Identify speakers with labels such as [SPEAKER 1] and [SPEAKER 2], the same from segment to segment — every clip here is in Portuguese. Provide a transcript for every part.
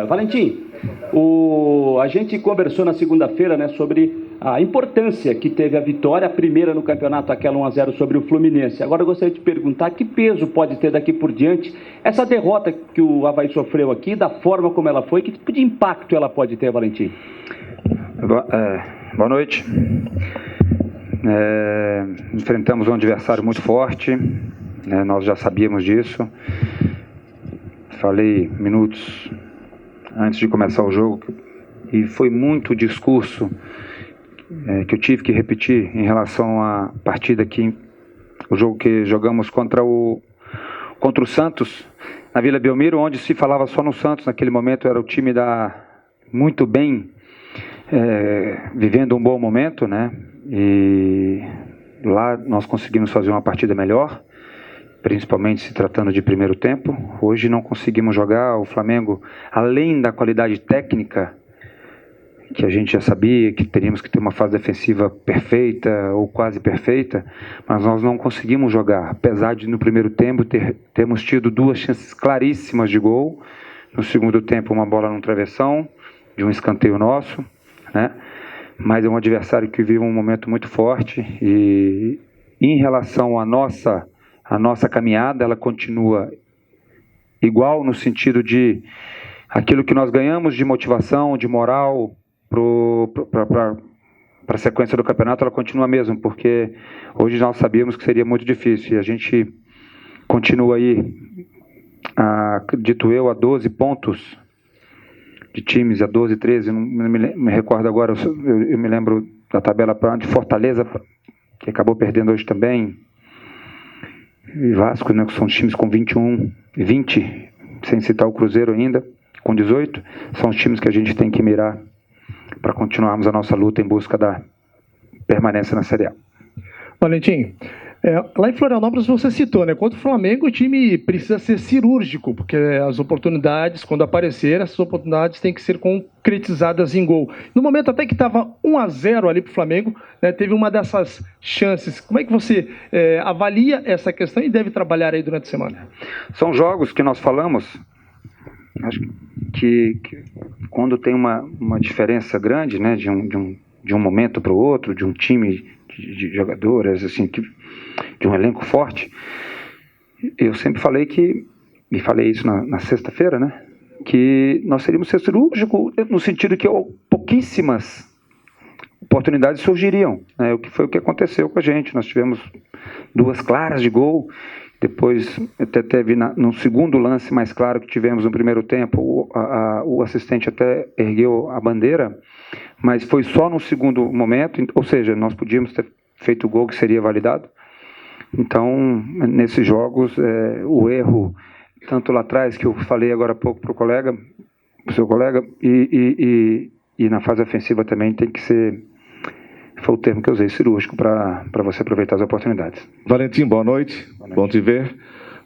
[SPEAKER 1] Valentim, a gente conversou na segunda-feira, né, sobre a importância que teve a vitória, a primeira no campeonato, aquela 1-0 sobre o Fluminense. Agora eu gostaria de perguntar que peso pode ter daqui por diante essa derrota que o Avaí sofreu aqui, da forma como ela foi, que tipo de impacto ela pode ter, Valentim?
[SPEAKER 2] Boa noite. Enfrentamos um adversário muito forte, nós já sabíamos disso. Falei minutos antes de começar o jogo e foi muito discurso que eu tive que repetir em relação à partida o jogo que jogamos contra o Santos na Vila Belmiro, onde se falava só no Santos. Naquele momento era o time muito bem, vivendo um bom momento, né? E lá nós conseguimos fazer uma partida melhor, principalmente se tratando de primeiro tempo. Hoje não conseguimos jogar. O Flamengo, além da qualidade técnica, que a gente já sabia que teríamos que ter uma fase defensiva perfeita ou quase perfeita, mas nós não conseguimos jogar, apesar de no primeiro tempo termos tido 2 chances claríssimas de gol. No segundo tempo, uma bola num travessão, de um escanteio nosso, né? Mas é um adversário que vive um momento muito forte e em relação à nossa caminhada, ela continua igual no sentido de aquilo que nós ganhamos de motivação, de moral para a sequência do campeonato, ela continua mesmo, porque hoje nós sabíamos que seria muito difícil e a gente continua aí, acredito eu, a 12 pontos de times, a 12, 13, não me recordo agora, eu me lembro da tabela de Fortaleza, que acabou perdendo hoje também, e Vasco, né, que são times com 21 e 20, sem citar o Cruzeiro ainda, com 18, são os times que a gente tem que mirar para continuarmos a nossa luta em busca da permanência na Série A.
[SPEAKER 3] Valentim, lá em Florianópolis você citou, né? Contra o Flamengo o time precisa ser cirúrgico, porque as oportunidades, quando aparecerem, essas oportunidades têm que ser concretizadas em gol. No momento até que estava 1-0 ali para o Flamengo, né, teve uma dessas chances. Como é que você avalia essa questão e deve trabalhar aí durante a semana?
[SPEAKER 2] São jogos que nós falamos, acho que quando tem uma diferença grande, né, de um momento para o outro, de um time de jogadores, assim, de um elenco forte, eu sempre falei e falei isso na sexta-feira, né, que nós seríamos ser cirúrgicos no sentido que pouquíssimas oportunidades surgiriam, né, o que foi o que aconteceu com a gente. Nós tivemos 2 claras de gol, depois até teve no segundo lance mais claro que tivemos no primeiro tempo, o assistente até ergueu a bandeira, mas foi só no segundo momento, ou seja, nós podíamos ter feito o gol que seria validado. Então, nesses jogos, o erro, tanto lá atrás, que eu falei agora há pouco para o seu colega, e na fase ofensiva também tem que ser, foi o termo que eu usei, cirúrgico, para você aproveitar as oportunidades.
[SPEAKER 4] Valentim, boa noite. Bom te ver.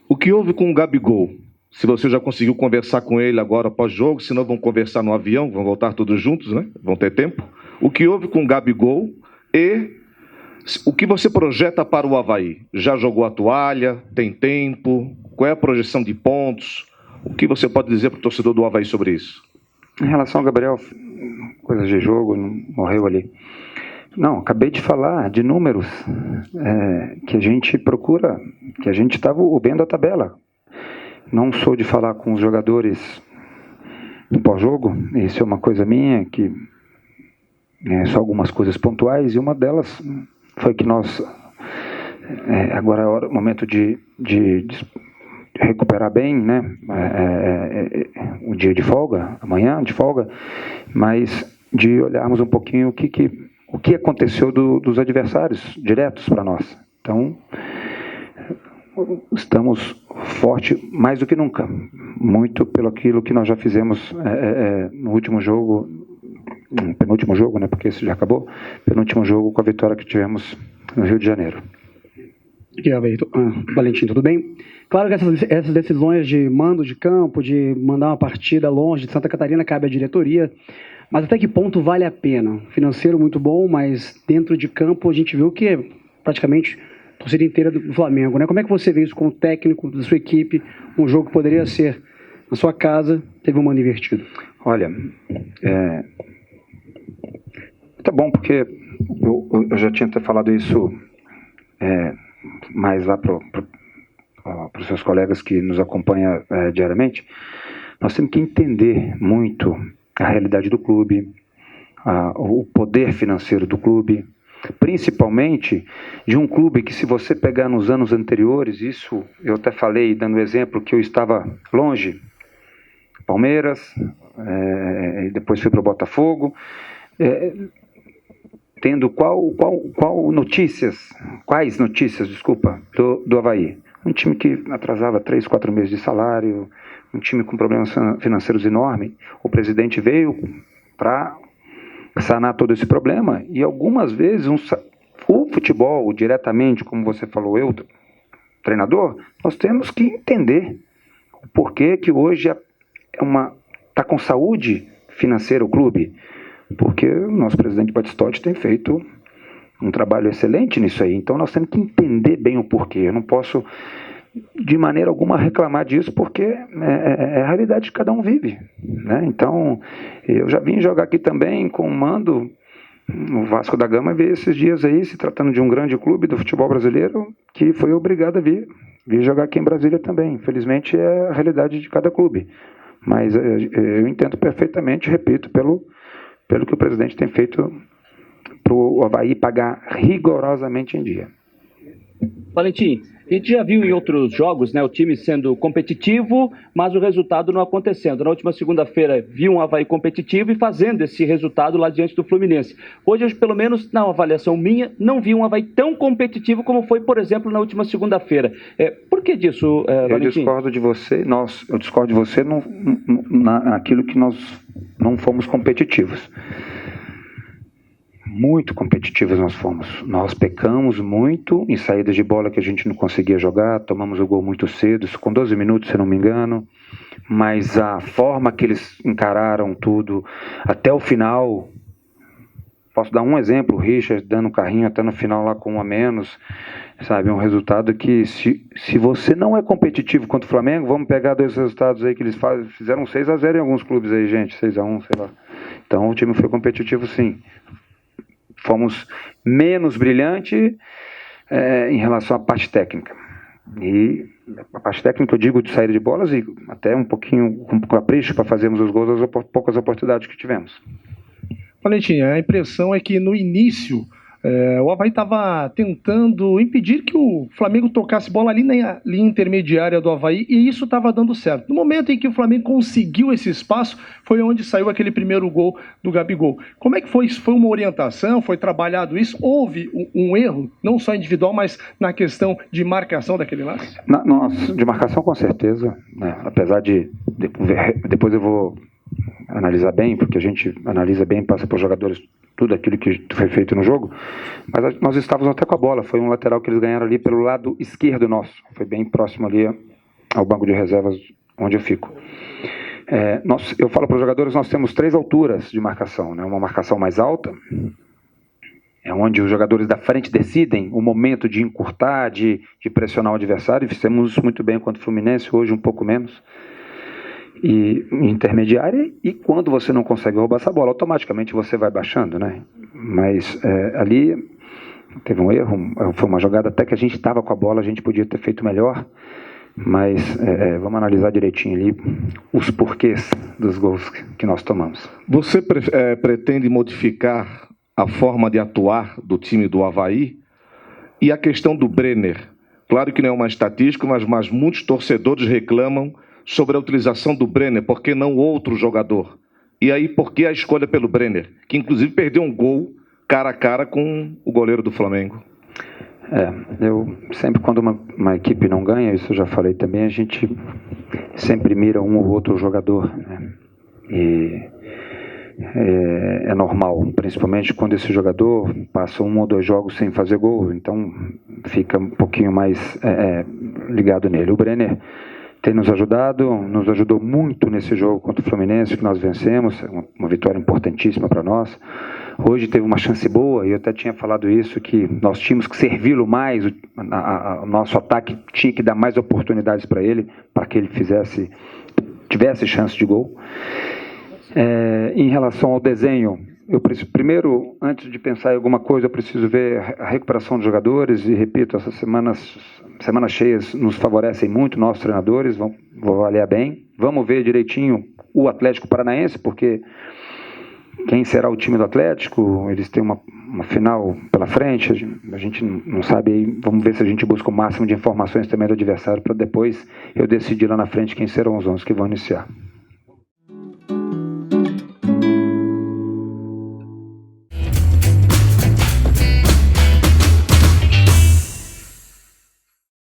[SPEAKER 4] O que houve com o Gabigol? Se você já conseguiu conversar com ele agora pós-jogo, senão vão conversar no avião, vão voltar todos juntos, né? Vão ter tempo. O que houve com o Gabigol e o que você projeta para o Avaí? Já jogou a toalha? Tem tempo? Qual é a projeção de pontos? O que você pode dizer para o torcedor do Avaí sobre isso?
[SPEAKER 2] Em relação ao Gabriel, coisas de jogo, morreu ali. Não, acabei de falar de números que a gente procura, que a gente estava vendo a tabela. Não sou de falar com os jogadores no pós-jogo, isso é uma coisa minha, que só algumas coisas pontuais, e uma delas foi que nós, agora é o momento de recuperar bem, né? O dia de folga, amanhã de folga, mas de olharmos um pouquinho o que aconteceu dos adversários diretos para nós. Então, estamos fortes mais do que nunca, muito pelo aquilo que nós já fizemos no último jogo, penúltimo jogo, né, porque esse já acabou, penúltimo jogo com a vitória que tivemos no Rio de Janeiro.
[SPEAKER 5] Valentim, tudo bem? Claro que essas decisões de mando de campo, de mandar uma partida longe de Santa Catarina, cabe à diretoria, mas até que ponto vale a pena? Financeiro muito bom, mas dentro de campo a gente viu que é praticamente a torcida inteira do Flamengo, né? Como é que você vê isso como técnico da sua equipe, um jogo que poderia ser na sua casa, teve um mando invertido?
[SPEAKER 2] Olha, tá bom, porque eu já tinha até falado isso mais lá para os seus colegas que nos acompanham diariamente. Nós temos que entender muito a realidade do clube, o poder financeiro do clube, principalmente de um clube que, se você pegar nos anos anteriores, isso eu até falei, dando exemplo, que eu estava longe, Palmeiras, depois fui para o Botafogo, tendo quais notícias, do Avaí. Um time que atrasava 3, 4 meses de salário, um time com problemas financeiros enormes. O presidente veio para sanar todo esse problema, e algumas vezes o futebol, diretamente, como você falou, eu, treinador, nós temos que entender o porquê que hoje está com saúde financeira o clube, porque o nosso presidente Batistotti tem feito um trabalho excelente nisso aí. Então nós temos que entender bem o porquê. Eu não posso de maneira alguma reclamar disso, porque é a realidade que cada um vive, né? Então eu já vim jogar aqui também com o mando no Vasco da Gama, e ver esses dias aí, se tratando de um grande clube do futebol brasileiro, que foi obrigado a vir jogar aqui em Brasília também. Infelizmente é a realidade de cada clube, mas eu entendo perfeitamente, repito, pelo que o presidente tem feito para o Avaí pagar rigorosamente em dia.
[SPEAKER 1] Valentim, a gente já viu em outros jogos, né, o time sendo competitivo, mas o resultado não acontecendo. Na última segunda-feira, viu um Avaí competitivo e fazendo esse resultado lá diante do Fluminense. Hoje, pelo menos na avaliação minha, não vi um Avaí tão competitivo como foi, por exemplo, na última segunda-feira. Por que disso, Valentim?
[SPEAKER 2] Eu discordo de você, eu discordo de você naquilo que nós não fomos competitivos. Muito competitivos nós fomos. Nós pecamos muito em saídas de bola que a gente não conseguia jogar, tomamos o gol muito cedo, com 12 minutos, se não me engano, mas a forma que eles encararam tudo até o final. Posso dar um exemplo: o Richard dando carrinho até no final lá com 1 a menos, sabe? Um resultado que, se você não é competitivo contra o Flamengo, vamos pegar 2 resultados aí que eles fizeram 6 a 0 em alguns clubes aí, gente, 6 a 1, sei lá. Então o time foi competitivo, sim. Fomos menos brilhante em relação à parte técnica. E a parte técnica, eu digo, de saída de bolas, e até um pouquinho com capricho para fazermos os gols das poucas oportunidades que tivemos.
[SPEAKER 3] Valentim, a impressão é que no início o Avaí estava tentando impedir que o Flamengo tocasse bola ali na linha intermediária do Avaí, e isso estava dando certo. No momento em que o Flamengo conseguiu esse espaço, foi onde saiu aquele primeiro gol do Gabigol. Como é que foi isso? Foi uma orientação? Foi trabalhado isso? Houve um erro, não só individual, mas na questão de marcação daquele lance?
[SPEAKER 2] De marcação, com certeza, né? Apesar de depois eu vou analisar bem, porque a gente analisa bem, passa para os jogadores tudo aquilo que foi feito no jogo, mas nós estávamos até com a bola. Foi um lateral que eles ganharam ali pelo lado esquerdo nosso, foi bem próximo ali ao banco de reservas onde eu fico. Eu falo para os jogadores, nós temos 3 alturas de marcação, né? Uma marcação mais alta, é onde os jogadores da frente decidem o momento de encurtar, de pressionar o adversário, e fizemos muito bem contra o Fluminense, hoje um pouco menos. E intermediária, e quando você não consegue roubar essa bola, automaticamente você vai baixando, né? Mas ali teve um erro, foi uma jogada até que a gente estava com a bola, a gente podia ter feito melhor, mas vamos analisar direitinho ali os porquês dos gols que nós tomamos.
[SPEAKER 4] Você pretende modificar a forma de atuar do time do Avaí? E a questão do Brenner? Claro que não é uma estatística, mas muitos torcedores reclamam sobre a utilização do Brenner, por que não outro jogador? E aí, por que a escolha pelo Brenner, que inclusive perdeu um gol cara a cara com o goleiro do Flamengo?
[SPEAKER 2] Eu sempre, quando uma equipe não ganha, isso eu já falei também, a gente sempre mira um ou outro jogador, né? E é normal, principalmente quando esse jogador passa 1 ou 2 jogos sem fazer gol, então fica um pouquinho mais ligado nele. O Brenner tem nos ajudou muito nesse jogo contra o Fluminense, que nós vencemos, uma vitória importantíssima para nós. Hoje teve uma chance boa, e eu até tinha falado isso, que nós tínhamos que servi-lo mais, o nosso ataque tinha que dar mais oportunidades para ele, para que ele fizesse tivesse chance de gol. Em relação ao desenho, eu preciso, primeiro, antes de pensar em alguma coisa, eu preciso ver a recuperação dos jogadores e, repito, essas semanas cheias nos favorecem muito, nossos treinadores, vão avaliar bem. Vamos ver direitinho o Atlético Paranaense, porque quem será o time do Atlético, eles têm uma final pela frente, a gente não sabe aí, vamos ver se a gente busca o máximo de informações também do adversário, para depois eu decidir lá na frente quem serão os 11 que vão iniciar.